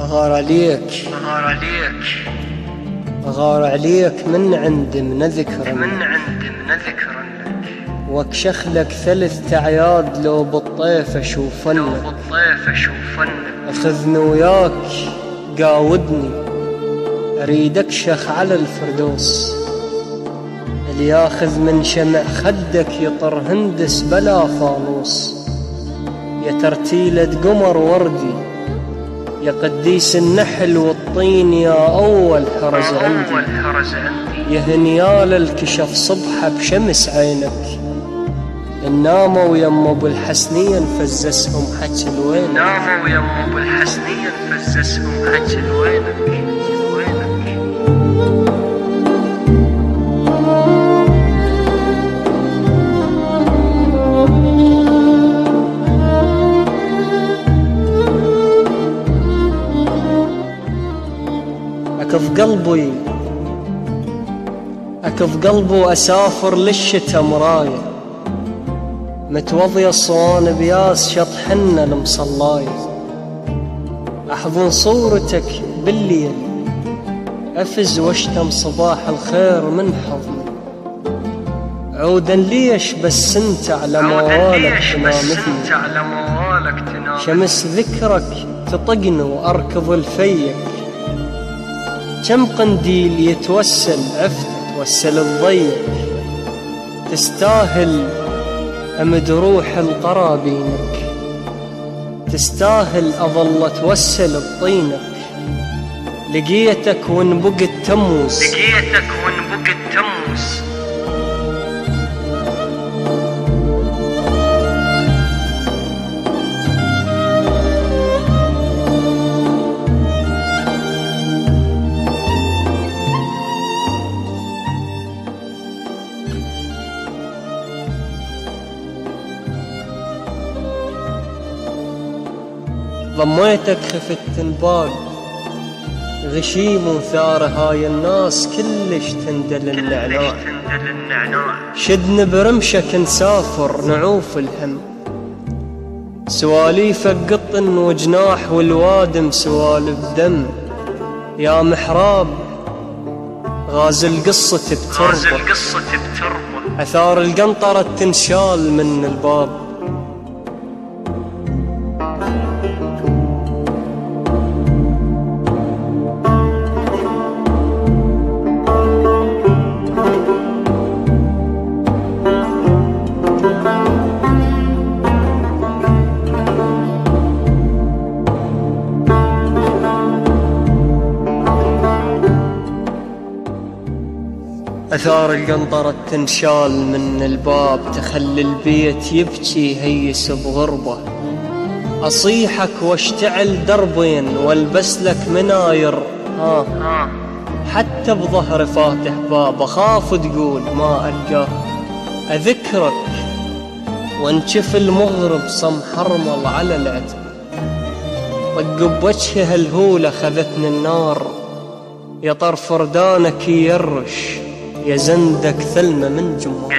أغار عليك أغار عليك من عند من ذكر لك، واكشخ لك 3 أعياد لو بالطيف أشوفنك، أخذني وياك قاودني أريد أكشخ على الفردوس، اللي ياخذ من شمع خدك يطر هندس بلا فانوس، يا ترتيلة قمر وردي يا قديس النحل والطين يا أول حرز عندي، يا هنيال الكشف صبحة بشمس عينك، الناموا ويم ابو الحسنية نفزسهم حج الوينك، أكف قلبي وأسافر للشتا مراية، متوضي الصوان بياس شطحنا المصلاية، أحضن صورتك بالليل أفز واشتم صباح الخير من حضني، عودا ليش بس انت على موالك تنامثني، شمس ذكرك تطقني وأركض الفيك، كم قنديل يتوسل عفت توسل الضيق، تستاهل أمد روح القرابينك، تستاهل أظل أتوسل بطينك، لقيتك وانبقت تموس ضميتك خفت تنبال غشيم وثار هاي الناس كلش تندل النعناع، شدن برمشك نسافر نعوف الهم، سواليفك قطن وجناح والوادم سوالف دم، يا محراب غازل قصة بتربة، أثار القنطرة تنشال من الباب، أثار القنطرة تنشال من الباب، تخلي البيت يبكي هيس بغربة، أصيحك واشتعل دربين والبس لك مناير حتى بظهر فاتح باب، أخاف تقول ما ألقاه، أذكرك وانشف المغرب صم حرمل على العتب، طق بوجهها الهولة خذتني النار، يا طرف فردانك يرش يا زندك ثلمة من جمار،